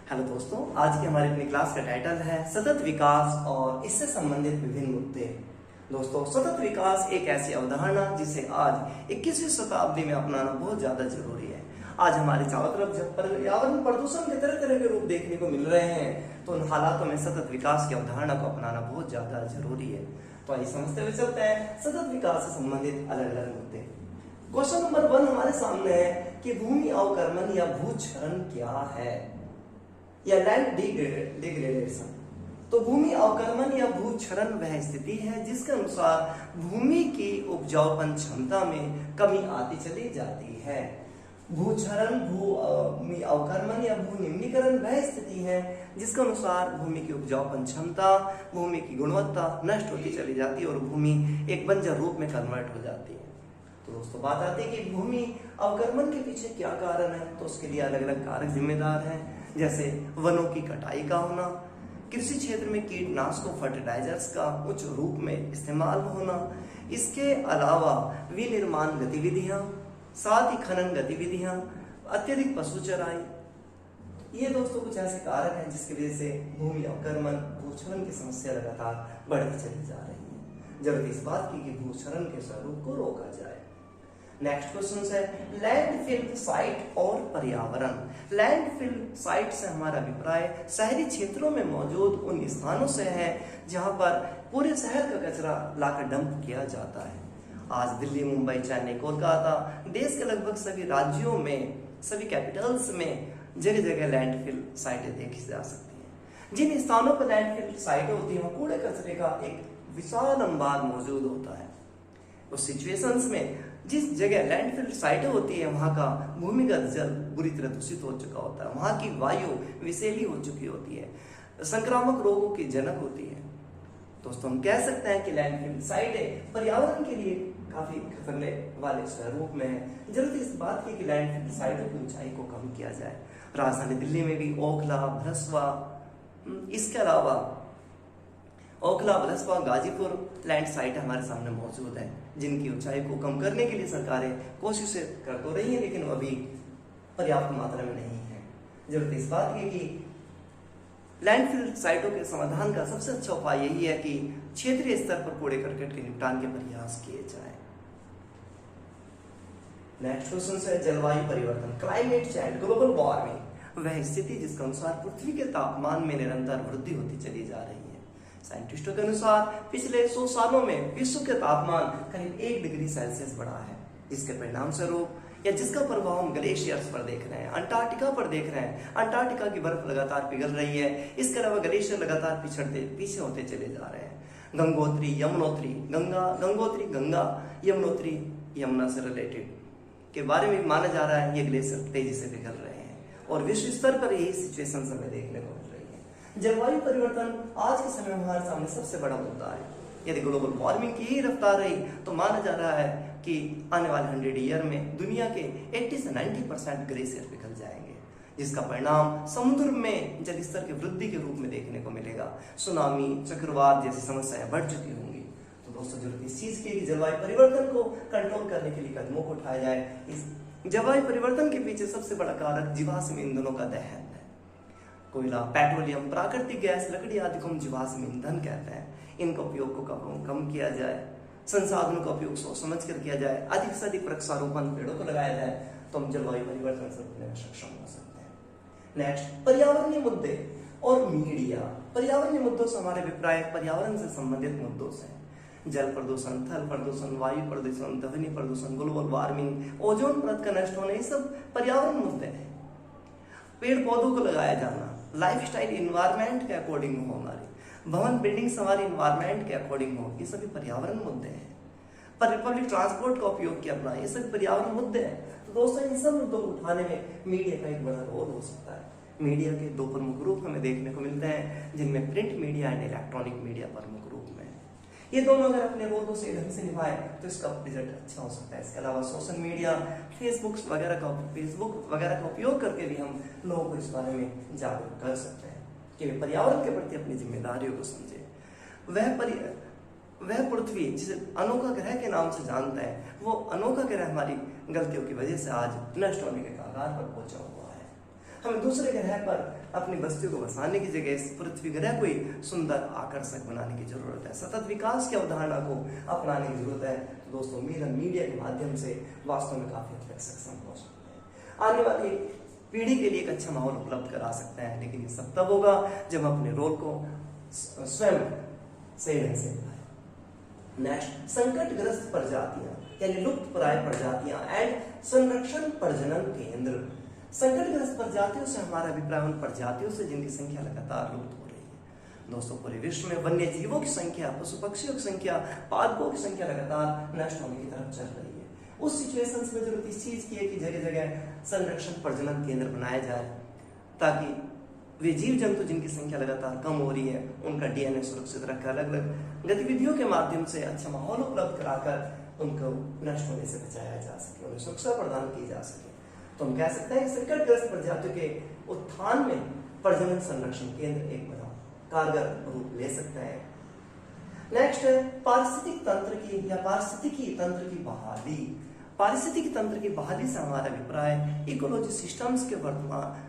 Hello दोस्तों, आज की हमारी अपनी क्लास का टाइटल है सतत विकास और इससे संबंधित विभिन्न मुद्दे। दोस्तों, सतत विकास एक ऐसी अवधारणा जिसे आज 21वीं शताब्दी में अपनाना बहुत ज्यादा जरूरी है। आज हमारे चारों तरफ जब पर्यावरण प्रदूषण के तरह तरह के रूप देखने को मिल रहे हैं, तो उन हालातों में सतत विकास की अवधारणा को अपनाना बहुत ज्यादा जरूरी है। तो आइए समझते हुए चलते हैं सतत विकास से संबंधित अलग अलग मुद्दे। क्वेश्चन नंबर 1 हमारे सामने है कि भूमि अवक्रमण या भूक्षरण क्या है, या लैंड डिग्रेडेशन। तो भूमि अवक्रमण या भूक्षरण वह स्थिति है जिसके अनुसार भूमि की उपजाऊपन क्षमता में कमी आती चली जाती है। भूक्षरण, भूमि अवक्रमण या भू निम्नीकरण वह स्थिति है जिसके अनुसार भूमि की उपजाऊपन क्षमता, भूमि की गुणवत्ता नष्ट होती चली जाती है और भूमि एक बंजर रूप में कन्वर्ट हो जाती है। तो दोस्तों, बात आती है कि भूमि अवक्रमण के पीछे क्या कारण है। तो उसके लिए अलग अलग कारक जिम्मेदार हैं, जैसे वनों की कटाई का होना, कृषि क्षेत्र में कीटनाशकों फर्टिलाइजर्स का उच्च रूप में इस्तेमाल होना, इसके अलावा विनिर्माण गतिविधियां, साथ ही खनन गतिविधियां, अत्यधिक पशु चराई। ये दोस्तों कुछ ऐसे कारक हैं जिसकी वजह से भूमि अवक्रमण, भूक्षरण की समस्या लगातार बढ़ती चली जा रही है। जरूरत इस बात की कि भूक्षरण के स्वरूप को रोका जाए। नेक्स्ट क्वेश्चन है लैंडफिल साइट और पर्यावरण। लैंडफिल साइट से हमारा अभिप्राय शहरी क्षेत्रों में मौजूद उन स्थानों से है जहां पर पूरे शहर का कचरा लाकर डंप किया जाता है। आज दिल्ली, मुंबई, चेन्नई, कोलकाता, देश के लगभग सभी राज्यों में, सभी कैपिटल्स में जगह जगह लैंडफिल साइटें देखी जा सकती हैं। जिन स्थानों पर लैंडफिल साइटें होती हैं वहां कूड़े कचरे का एक विशाल अंबार मौजूद होता है। उस सिचुएशंस में जिस जगह लैंडफिल साइटें होती है वहां का भूमिगत जल बुरी तरह दूषित हो चुका होता है, वहां की वायु विषैली हो चुकी होती है, संक्रामक रोगों की जनक होती है। दोस्तों, हम कह सकते हैं कि लैंडफिल साइटें पर्यावरण के लिए काफी खतरे वाले स्वरूप में है। जरूरत इस बात की कि लैंडफिल साइटों की ऊंचाई को कम किया जाए। राजधानी दिल्ली में भी ओखला, भ्रसवा, इसके अलावा ओखला, भ्रसवा, गाजीपुर लैंड साइट हमारे सामने मौजूद है, जिनकी ऊंचाई को कम करने के लिए सरकारें कोशिशें कर तो रही हैं, लेकिन वो अभी पर्याप्त मात्रा में नहीं है। जरूरत इस बात की कि लैंडफिल साइटों के समाधान का सबसे अच्छा उपाय यही है कि क्षेत्रीय स्तर पर कूड़े करकट के निपटान के प्रयास किए जाए। नेक्स्ट क्वेश्चन है जलवायु परिवर्तन, क्लाइमेट चेंज, ग्लोबल वार्मिंग वह स्थिति जिसके अनुसार पृथ्वी के तापमान में निरंतर वृद्धि होती चली जा रही है। साइंटिस्टों के अनुसार पिछले 100 सालों में विश्व के तापमान करीब 1 डिग्री सेल्सियस बढ़ा है, जिसके परिणाम स्वरूप या जिसका प्रभाव हम ग्लेशियर्स पर देख रहे हैं, अंटार्कटिका पर देख रहे हैं। अंटार्कटिका की बर्फ लगातार पिघल रही है। इसके अलावा ग्लेशियर लगातार पीछे होते चले जा रहे हैं। गंगोत्री, यमुनोत्री, गंगा, यमुनोत्री, यमुना से रिलेटेड के बारे में माना जा रहा है ये ग्लेशियर तेजी से पिघल रहे हैं और विश्व स्तर पर यही सिचुएशन हमें देखने को मिल रही है। जलवायु परिवर्तन आज के समय में हमारे सामने सबसे बड़ा मुद्दा है। यदि ग्लोबल वार्मिंग की ही रफ्तार रही तो माना जा रहा है कि आने वाले 100 ईयर में दुनिया के 80 से 90% ग्लेशियर पिघल जाएंगे, जिसका परिणाम समुद्र में जल स्तर की वृद्धि के रूप में देखने को मिलेगा। सुनामी, चक्रवात जैसी समस्याएं बढ़ चुकी होंगी। तो दोस्तों, जरूरत इस चीज की जलवायु परिवर्तन को कंट्रोल करने के लिए कदमों को उठाया जाए। इस जलवायु परिवर्तन के पीछे सबसे बड़ा कारक जीवाश्म ईंधनों का दहन है। कोयला, पेट्रोलियम, प्राकृतिक गैस, लकड़ी आदि को हम जीवाश्म ईंधन कहते हैं। इनका उपयोग को कम किया जाए, संसाधनों का उपयोग सोच समझ कर किया जाए, अधिक से अधिक वृक्षारोपण, पेड़ों को लगाया जाए, तो हम जलवायु परिवर्तन से रोकने में सक्षम हो सकते हैं। नेक्स्ट, पर्यावरणीय मुद्दे और मीडिया। पर्यावरणीय मुद्दों से हमारे अभिप्राय पर्यावरण से संबंधित मुद्दों से जल प्रदूषण, थल प्रदूषण, वायु प्रदूषण, ध्वनि प्रदूषण, ग्लोबल वार्मिंग, ओजोन परत का नष्ट होना, ये सब पर्यावरण मुद्दे हैं। पेड़ पौधों को लगाया जाना, लाइफस्टाइल इन्वायरमेंट के अकॉर्डिंग हो, हमारी भवन बिल्डिंग्स हमारे इन्वायरमेंट के अकॉर्डिंग हो, ये सभी पर्यावरण मुद्दे हैं। पर पब्लिक ट्रांसपोर्ट का उपयोग किया अपना, ये सभी पर्यावरण मुद्दे हैं। तो दोस्तों, इन सब मुद्दों को उठाने में मीडिया का एक बड़ा रोल हो सकता है। मीडिया के 2 प्रमुख रूप हमें देखने को मिलते हैं, जिनमें print media and electronic media प्रमुख रूप में। ये दोनों अगर अपने रोल को सही ढंग से निभाए तो इसका रिजल्ट अच्छा हो सकता है। इसके अलावा सोशल मीडिया, फेसबुक वगैरह का उपयोग करके भी हम लोगों को इस बारे में जागरूक कर सकते हैं कि वे पर्यावरण के प्रति अपनी जिम्मेदारियों को समझे। वह पृथ्वी जिसे अनोखा ग्रह के नाम से जानता है, वो अनोखा ग्रह हमारी गलतियों की वजह से आज नष्ट होने के कगार पर पहुंचा हुआ है। हमें दूसरे ग्रह पर अपनी बस्तियों को बसाने की जगह इस पृथ्वी ग्रह को ही सुंदर आकर्षक बनाने की जरूरत है। सतत विकास की अवधारणा को अपनाने की जरूरत है। तो दोस्तों मिलन मीडिया के माध्यम से वास्तव में काफी हद तक सक्षम हो सकते हैं, आने वाली पीढ़ी के लिए एक अच्छा माहौल उपलब्ध करा सकते हैं। लेकिन ये सब तब होगा जब हम अपने रोल को स्वयं सही ढंग से निभाएं। नेक्स्ट, संकटग्रस्त प्रजातियां यानी लुप्त प्राय प्रजातियां एंड संरक्षण प्रजनन केंद्र। संकटग्रस्त प्रजातियों से हमारा अभिप्राय उन प्रजातियों से जिनकी संख्या लगातार लुप्त हो रही है। दोस्तों पूरे विश्व में वन्य जीवों की संख्या, पशु पक्षियों की संख्या, पादपों की संख्या लगातार नष्ट होने की तरफ चल रही है। उस सिचुएशंस में जरूरत इस चीज की है कि जगह जगह संरक्षण प्रजनन केंद्र बनाए जाए, ताकि वे जीव जंतु जिनकी संख्या लगातार कम हो रही है उनका डीएनए सुरक्षित रखकर अलग अलग गतिविधियों के माध्यम से अच्छा माहौल उपलब्ध कराकर उनको नष्ट होने से बचाया जा सके, उन्हें सुरक्षा प्रदान की जा सके। तो हम कह सकते हैं कि संकटग्रस्त प्रजातियों के उत्थान में प्रजनन संरक्षण केंद्र एक बड़ा कारगर रूप ले सकता है। नेक्स्ट है पारिस्थितिक तंत्र की या पारिस्थितिकी तंत्र की बहाली। पारिस्थितिकी तंत्र की बहाली से हमारा अभिप्राय इकोलॉजी सिस्टम्स के वर्तमान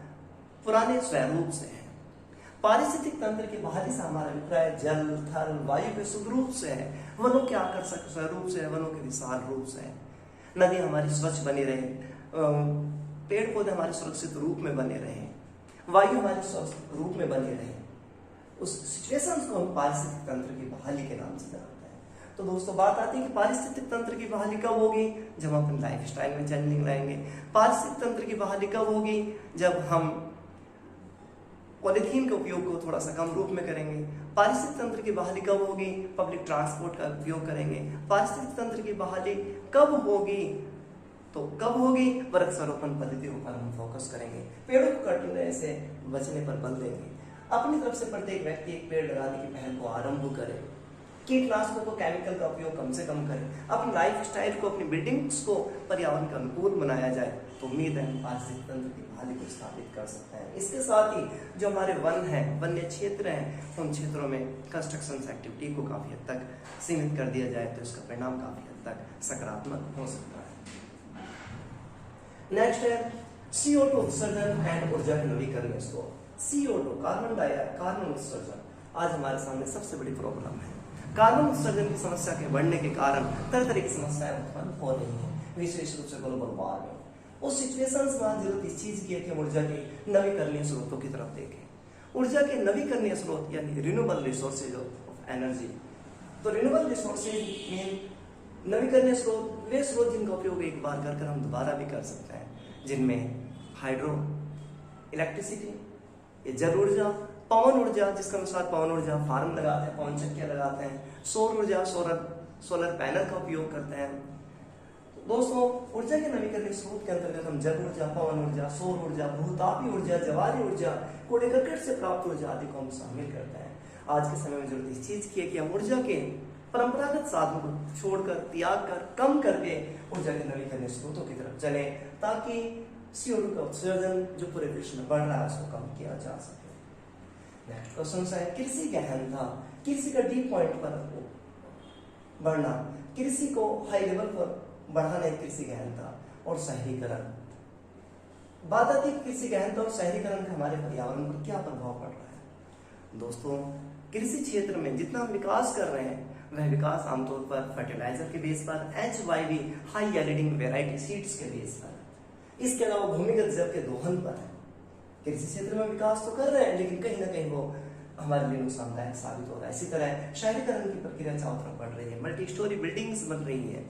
पुराने स्वरूप से है। पारिस्थितिक तंत्र की बहाली से हमारा अभिप्राय जल, थल, वायु के सुदरूप से है, वनों के आकर्षक स्वरूप से है, वनों के विशाल रूप से है। नदी हमारी स्वच्छ बनी रहे, पेड़ पौधे हमारे सुरक्षित रूप में बने रहे, वायु हमारे स्वस्थ रूप में बने रहे। उस सिचुएशन को हम पारिस्थितिक तंत्र की बहाली के नाम से जानते हैं। तो दोस्तों बात आती है कि पारिस्थितिक तंत्र की बहाली कब होगी? जब हम अपनी लाइफ स्टाइल में चेंजिंग लाएंगे। पारिस्थितिक तंत्र की बहाली कब होगी? जब हम पॉलिथीन के उपयोग को थोड़ा सा कम रूप में करेंगे। पारिस्थितिक तंत्र की बहाली कब होगी? पब्लिक ट्रांसपोर्ट का उपयोग करेंगे। पारिस्थितिक तंत्र की बहाली कब होगी? तो कब होगी? वृक्षारोपण पद्धतियों पर हम फोकस करेंगे, पेड़ों को कटने से बचने पर बल देंगे, अपनी तरफ से प्रत्येक व्यक्ति एक पेड़ लगाने की पहल को आरंभ करे, कीटनाशकों को केमिकल का उपयोग कम से कम करें, अपनी लाइफ स्टाइल को, अपनी बिल्डिंग्स को पर्यावरण के अनुकूल बनाया जाए। तो उम्मीद है हम पारिस्थितिक तंत्र की बहाली को स्थापित कर सकते हैं। इसके साथ ही जो हमारे वन है, वन्य क्षेत्र हैं, उन क्षेत्रों में कंस्ट्रक्शन एक्टिविटी को काफी हद तक सीमित कर दिया जाए तो इसका परिणाम काफी हद तक सकारात्मक हो सकता है। नेक्स्ट है CO2 उत्सर्जन एंड ऊर्जा के नवीकरणीय स्रोत। CO2 कार्बन उत्सर्जन आज हमारे सामने सबसे बड़ी प्रॉब्लम है। कार्बन उत्सर्जन की समस्या के बढ़ने के कारण तरह तरह की समस्याएं उत्पन्न हो रही हैं, विशेष रूप से ग्लोबल वार्मिंग। उस सिचुएशंस में जरूरत इस चीज की है कि हम ऊर्जा के नवीकरणीय स्रोतों की तरफ देखें। ऊर्जा के नवीकरणीय स्रोत यानी रिन्यूएबल रिसोर्सेज ऑफ एनर्जी। तो रिन्यूएबल रिसोर्सेज मीन नवीकरणीय स्रोत वे स्रोत जिनका उपयोग एक बार कर हम दोबारा भी कर सकते हैं, जिनमें हाइड्रो इलेक्ट्रिसिटी, जल ऊर्जा, पवन ऊर्जा जिसके अनुसार पवन ऊर्जा फार्म लगाते हैं, पवन चक्कियां लगाते हैं, सौर ऊर्जा सोलर पैनल का उपयोग करते हैं। दोस्तों ऊर्जा के नवीकरणीय स्रोत के अंतर्गत हम जल ऊर्जा, पवन ऊर्जा, सौर ऊर्जा, भूतापी ऊर्जा, ज्वारी ऊर्जा, कूड़े करकट से प्राप्त ऊर्जा आदि को हम शामिल करते हैं। आज के समय में जरूरत इस चीज की है कि हम ऊर्जा के परंपरागत साधनों को छोड़कर, त्याग कर, कम करके ऊर्जा के नवीकरणीय स्रोतों की तरफ चले, ताकि CO2 का उत्सर्जन जो पूरे विश्व में बढ़ रहा है उसको कम किया जा सके। नेक्स्ट क्वेश्चन है कृषि गहनता। कृषि का डीप पॉइंट पर बढ़ना, कृषि को हाई लेवल पर बढ़ाना, कृषि गहनता और शहरीकरण। बात आती है कृषि गहनता और शहरीकरण का हमारे पर्यावरण पर क्या प्रभाव पड़ रहा है। दोस्तों कृषि क्षेत्र में जितना हम विकास कर रहे हैं वह विकास आमतौर पर फर्टिलाइजर के बेस पर, HYV high yielding variety seeds के बेस पर, इसके अलावा भूमिगत जल के दोहन पर है। कृषि क्षेत्र में विकास तो कर रहे हैं लेकिन कहीं ना कहीं वो हमारे लिए नुकसानदायक साबित हो रहा है। इसी तरह शहरीकरण की प्रक्रिया चारों तरफ बढ़ रही है, मल्टी स्टोरी बिल्डिंग्स बन रही है।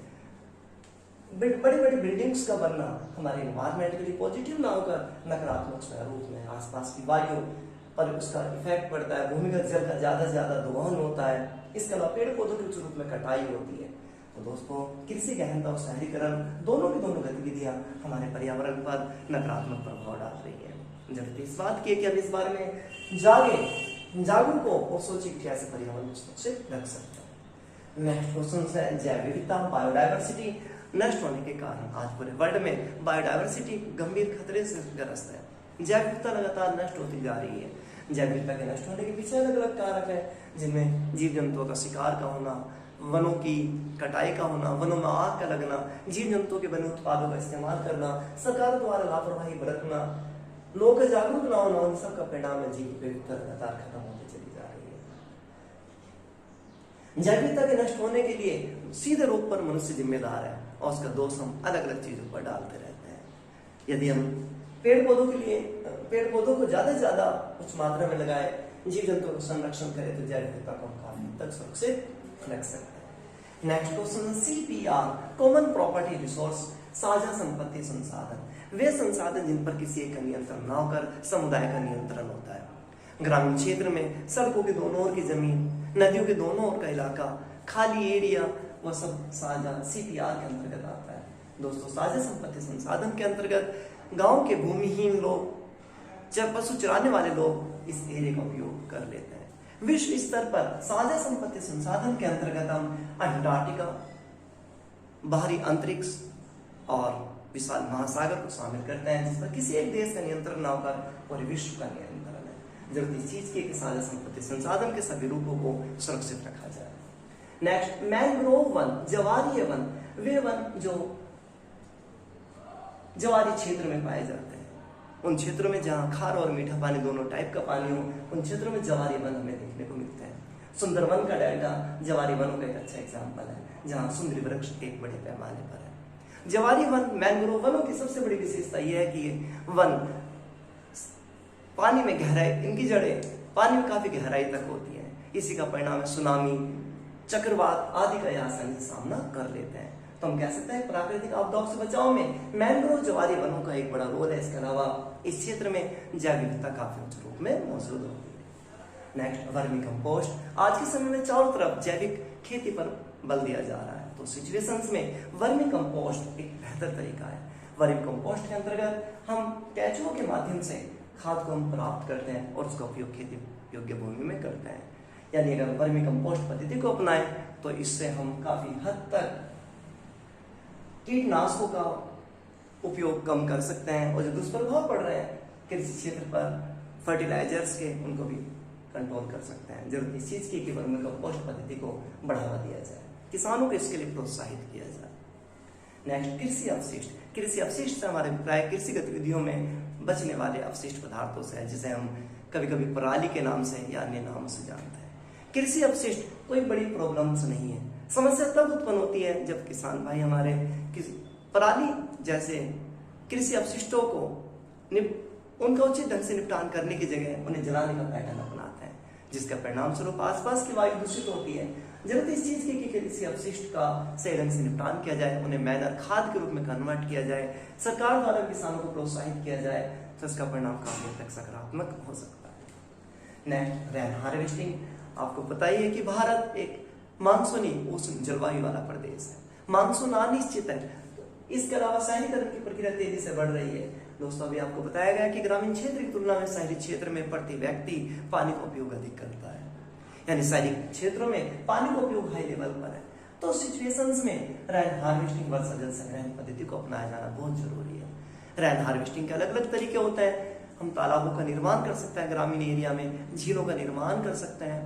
बड़ी बड़ी बिल्डिंग्स का बनना हमारे एनवायरमेंट के लिए पॉजिटिव ना होकर नकारात्मक स्वरूप में आसपास की वायु पर उसका इफेक्ट पड़ता है, भूमिगत जल का ज्यादा से ज्यादा दोहन होता है, इसके अलावा पेड़ पौधों के रूप में कटाई होती है। तो दोस्तों कृषि गहनता और शहरीकरण दोनों की दोनों गतिविधियां हमारे पर्यावरण पर नकारात्मक प्रभाव डाल रही है। जबकि इस बात की कि हम इस बारे में जागरूक हो और सोचे कि कैसे पर्यावरण को सुरक्षित रख सकते हैं। नेक्स्ट क्वेश्चन है जैव विविधता, बायोडायवर्सिटी नष्ट होने के कारण आज पूरे वर्ल्ड में बायोडायवर्सिटी गंभीर खतरे से ग्रस्त है। जैव विविधता लगातार नष्ट होती जा रही है। जैव विविधता के नष्ट होने के पीछे अलग अलग कारक है, जिनमें जीव जंतुओं का शिकार का होना, वनों की कटाई का होना, वनों में आग का लगना, जीव जंतुओं के बने उत्पादों का इस्तेमाल करना, सरकार द्वारा लापरवाही बरतना, लोगों का जागरूक ना होना, उन सब का परिणाम है जीव की विविधता लगातार खत्म होती चली जा रही है। जैव विविधता के नष्ट होने के लिए सीधे रूप पर मनुष्य जिम्मेदार है और उसका दोष हम अलग अलग चीजों पर डालते रहते हैं। यदि हम पेड़ पौधों को ज्यादा से ज्यादा उच्च मात्रा में लगाए, जीव जंतुओं को संरक्षण करें तो जैव विविधता को हम काफी हद तक सुरक्षित रख सकते हैं। Next question, CPR common property resource, साझा संपत्ति संसाधन वे संसाधन जिन पर किसी एक का नियंत्रण न होकर समुदाय का नियंत्रण होता है। ग्रामीण क्षेत्र में सड़कों के दोनों ओर की जमीन, नदियों के दोनों ओर का इलाका, खाली एरिया, वह सब साझा CPR के अंतर्गत आता है। दोस्तों, साझा संपत्ति संसाधन के अंतर्गत गांव के भूमिहीन लोग, जब पशु चराने वाले लोग इस एरिया का उपयोग कर लेते हैं। विश्व स्तर पर साझा संपत्ति संसाधन के अंतर्गत हम अंटार्कटिका, बाहरी अंतरिक्ष और विशाल महासागर को शामिल करते हैं, जिस पर किसी एक देश का नियंत्रण न होकर पूरे विश्व का नियंत्रण है। जरूरत इस चीज की कि साझा संपत्ति संसाधन के सभी रूपों को सुरक्षित रखा जाए। नेक्स्ट, मैंग्रोव वन, ज्वारीय वन, वे वन जो ज्वारी क्षेत्र में पाए जाते हैं। उन क्षेत्रों में जहां खारा और मीठा पानी दोनों टाइप का पानी हो, उन क्षेत्रों में ज्वारी वन हमें देखने को मिलते हैं। सुंदरवन का डेल्टा ज्वारी वनों का एक अच्छा एग्जाम्पल है, जहां सुंदरी वृक्ष एक बड़े पैमाने पर है। ज्वारी वन, मैंग्रोव वनों की सबसे बड़ी विशेषता यह है कि वन पानी में गहराई, इनकी जड़ें पानी में काफी गहराई तक होती है। इसी का परिणाम है सुनामी, चक्रवात आदि का यह आसानी से सामना कर लेते हैं। तो हम कह सकते हैं प्राकृतिक आपदाओं से बचाव में मैंग्रोव ज्वारी वनों का एक बड़ा रोल है। इसके अलावा इस क्षेत्र में जैव विविधता काफी उच्च रूप में मौजूद होती है। Next, vermi compost. आज के समय में चारों तरफ जैविक खेती पर बल दिया जा रहा है, तो सिचुएशंस में वर्मी कंपोस्ट एक बेहतर तरीका है। वर्मी कंपोस्ट के अंतर्गत हम केंचुओं के माध्यम से खाद को हम प्राप्त करते हैं और उसका उपयोग खेती योग्य भूमि में करते हैं। यानी अगर वर्मी कंपोस्ट पद्धति को अपनाएं तो इससे हम काफी हद तक कीटनाशकों का उपयोग कम कर सकते हैं और जो दुष्प्रभाव पड़ रहे हैं कृषि क्षेत्र पर फर्टिलाइजर्स के, उनको भी कंट्रोल कर सकते हैं। जरूरत इस चीज की कि वर्मी कंपोस्ट पद्धति को बढ़ावा दिया जाए, किसानों को इसके लिए प्रोत्साहित किया जाए। नेक्स्ट, कृषि अवशिष्ट। कृषि अवशिष्ट से हमारे अभिप्राय कृषि गतिविधियों में बचने वाले अवशिष्ट पदार्थों से है, जिसे हम कभी कभी पराली के नाम से या अन्य नामों से जानते हैं। कृषि अपशिष्ट कोई बड़ी प्रॉब्लम्स नहीं है। समस्या तब उत्पन्न होती है जब किसान भाई हमारे पराली जैसे कृषि अपशिष्टों को उनका उचित ढंग से निपटान करने की जगह उन्हें जलाने का पैटर्न अपनाते हैं, जिसका परिणाम स्वरूप आसपास की वायु दूषित होती है। जरूरत इस चीज की कि कृषि अपशिष्ट का सही ढंग से निपटान किया जाए, उन्हें मैनर खाद के रूप में कन्वर्ट किया जाए, सरकार द्वारा किसानों को प्रोत्साहित किया जाए, तो इसका परिणाम काफी हद तक सकारात्मक हो सकता है। Next, rain harvesting. आपको पता ही है कि भारत एक मानसूनी उष्ण जलवायु वाला प्रदेश है। मानसून अनिश्चित है। इसके अलावा शहरीकरण की प्रक्रिया तेजी से बढ़ रही है। दोस्तों, अभी आपको बताया गया कि ग्रामीण क्षेत्र की तुलना में शहरी क्षेत्र में प्रति व्यक्ति पानी का उपयोग अधिक करता है, यानी शहरी क्षेत्रों में पानी का उपयोग हाई लेवल पर है। तो सिचुएशंस में रेन हार्वेस्टिंग, वर्षा जल संग्रहण पद्धति को अपनाया जाना बहुत जरूरी है। रेन हार्वेस्टिंग के अलग अलग तरीके होते हैं। हम तालाबों का निर्माण कर सकते हैं, ग्रामीण एरिया में झीलों का निर्माण कर सकते हैं,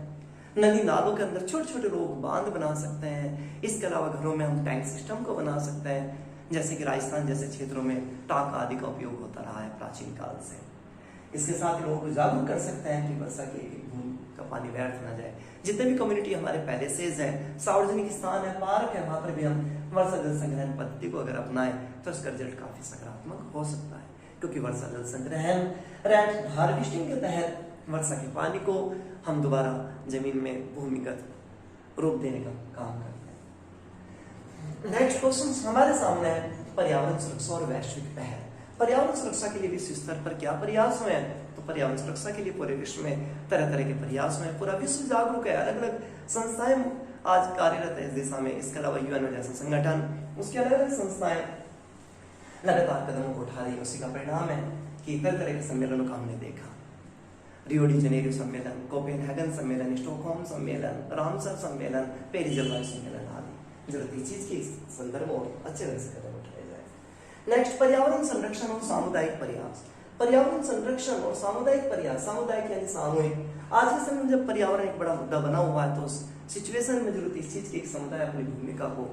नदी नालों के अंदर छोटे छोटे लोग बांध बना सकते हैं। इसके अलावा घरों में हम टैंक सिस्टम को बना सकते हैं, जैसे कि राजस्थान जैसे क्षेत्रों में टाँक आदि का उपयोग होता रहा है प्राचीन काल से। इसके साथ ही लोगों को जागरूक कर सकते हैं कि वर्षा की बूंद का पानी व्यर्थ ना जाए। जितने भी कम्युनिटी हमारे पैलेसेज है, सार्वजनिक स्थान है, पार्क है, वहां पर भी हम वर्षा जल संग्रहण पद्धति को अगर अपनाएं तो इसका रिजल्ट काफी सकारात्मक हो सकता है, क्योंकि वर्षा जल संग्रहण रेन हार्वेस्टिंग के तहत वर्षा के पानी को हम दोबारा जमीन में भूमिगत रूप देने का काम करते हैं। नेक्स्ट क्वेश्चन हमारे सामने है पर्यावरण सुरक्षा और वैश्विक पहल। पर्यावरण सुरक्षा के लिए विश्व स्तर पर क्या प्रयास हुए हैं? तो पर्यावरण सुरक्षा के लिए पूरे विश्व में तरह तरह के प्रयास हुए हैं। पूरा विश्व जागरूक है, अलग अलग संस्थाएं आज कार्यरत है इस दिशा में। इसके अलावा यूएन जैसा संगठन, उसकी अलग अलग संस्थाएं लगातार कदमों को उठा रही है। उसी का परिणाम है कि तरह तरह के सम्मेलनों का हमने देखा। रियो डी जनेरियो सम्मेलन, कोपेनहेगन सम्मेलन, स्टॉकहोम सम्मेलन, रामसर सम्मेलन, पेरिस जलवायु सम्मेलन आदि। जरूरत इस चीज के संदर्भ और अच्छे ढंग से कदम उठाए जाए। नेक्स्ट, पर्यावरण संरक्षण और सामुदायिक प्रयास। पर्यावरण संरक्षण और सामुदायिक प्रयास, सामुदायिक यानी सामूहिक। आज के समय में जब पर्यावरण एक बड़ा मुद्दा बना हुआ है तो उस सिचुएशन में जरूरत इस चीज की एक समुदाय अपनी भूमिका को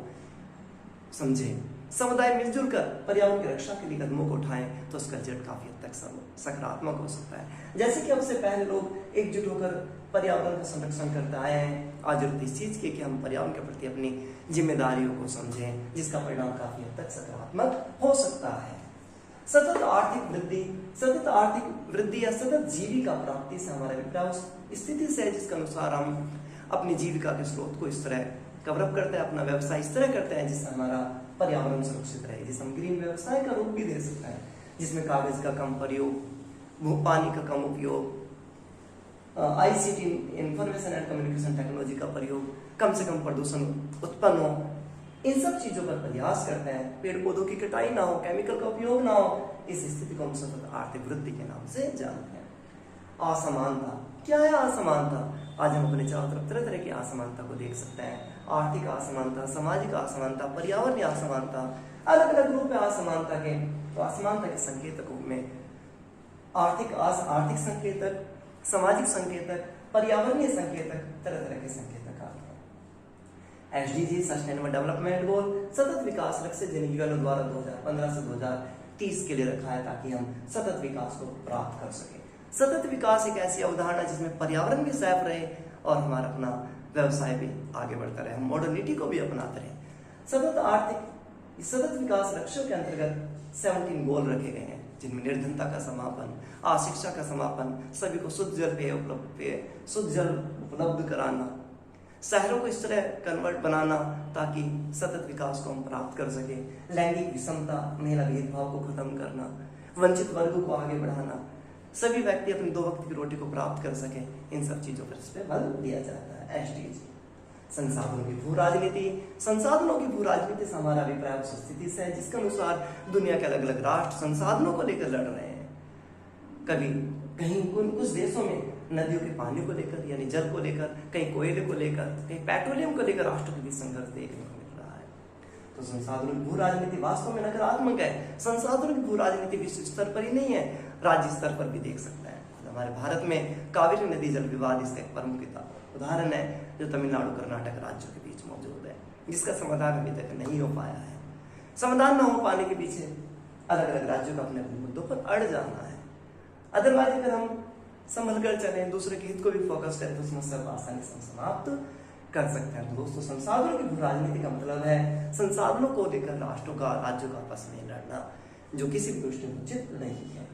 समझे समुदाय मिलजुल कर पर्यावरण की रक्षा के लिए कदमों को उठाएं तो उसका रिजल्ट काफी हद तक सकारात्मक हो सकता है। जैसे कि अब से पहले लोग एकजुट होकर पर्यावरण का संरक्षण करते आए हैं, आज जरूरत इस चीज की कि हम पर्यावरण के प्रति अपनी जिम्मेदारियों को समझें, जिसका परिणाम काफी हद तक सकारात्मक हो सकता है। सतत आर्थिक वृद्धि या सतत जीविका प्राप्ति से हमारा अभिप्राय उस स्थिति से है जिसके अनुसार हम अपनी जीविका के स्रोत को इस तरह कवरअप करते हैं, अपना व्यवसाय इस तरह करते हैं जिससे हमारा पर्यावरण सुरक्षित रहे, जिसे हम ग्रीन व्यवसाय का रूप भी दे सकते हैं, जिसमें कागज का कम प्रयोग, पानी का कम उपयोग, ICT information and communication technology का प्रयोग, कम से कम प्रदूषण उत्पन्न हो, इन सब चीजों पर प्रयास करते हैं। पेड़ पौधों की कटाई ना हो, केमिकल का उपयोग ना हो, इस स्थिति को हम सतत आर्थिक वृद्धि के नाम से जानते हैं। असमानता, क्या है असमानता? आज हम अपने चारों तरफ तरह तरह की असमानता को देख सकते हैं। आर्थिक असमानता, सामाजिक असमानता, पर्यावरणीय असमानता, अलग अलग रूप है असमानता के। तो असमानता के संकेतकों में आर्थिक संकेतक, सामाजिक संकेतक, पर्यावरणीय संकेतक, तरह तरह के संकेतक आते हैं। SDG सस्टेनेबल डेवलपमेंट गोल सतत विकास लक्ष्य जिन्हें यूएनओ द्वारा 2015 से 2030 के लिए रखा है ताकि हम सतत विकास को प्राप्त कर सके। सतत विकास एक ऐसी अवधारणा जिसमें पर्यावरण भी सेफ रहे और हमारा अपना व्यवसाय भी आगे बढ़ता रहे, हम मॉडर्निटी को भी अपनाते रहे। सतत विकास लक्ष्यों के अंतर्गत 17 गोल रखे गए हैं जिनमें निर्धनता का समापन, अशिक्षा का समापन, सभी को शुद्ध जल उपलब्ध कराना, शहरों को इस तरह कन्वर्ट बनाना ताकि सतत विकास को हम प्राप्त कर सके, लैंगिक विषमता, महिला भेदभाव को खत्म करना, वंचित वर्गों को आगे बढ़ाना, सभी व्यक्ति अपनी 2 वक्त की रोटी को प्राप्त कर सके, इन सब चीजों पर इस पे बल दिया जाता है। SDG संसाधनों की भू राजनीति से हमारा अभिप्राय उस स्थिति से है जिसके अनुसार दुनिया के अलग अलग राष्ट्र संसाधनों को लेकर लड़ रहे हैं। कहीं कुछ देशों में नदियों के पानी को लेकर यानी जल को लेकर, कहीं कोयले को लेकर, कहीं पेट्रोलियम को लेकर राष्ट्रों के बीच संघर्ष देखने को मिल रहा है। तो संसाधनों की भू राजनीति वास्तव में नकारात्मक है। संसाधनों की भू राजनीति विश्व स्तर पर ही नहीं है, राज्य स्तर पर भी देख सकते हैं। हमारे भारत में कावेरी नदी जल विवाद इसका एक प्रमुख उदाहरण है जो तमिलनाडु कर्नाटक राज्यों के बीच मौजूद है, जिसका समाधान अभी तक नहीं हो पाया है। समाधान न हो पाने के पीछे अलग अलग राज्यों का अपने अपने मुद्दों पर अड़ जाना है। अदरवाइज अगर हम संभल कर चले, दूसरे के हित को भी फोकस करें तो समस्या को आसानी से समाप्त कर सकते हैं। तो दोस्तों, संसाधनों की भू राजनीति का मतलब है संसाधनों को लेकर राष्ट्रों का, राज्यों का आपस में लड़ना, जो किसी भी दृष्टि में उचित नहीं है।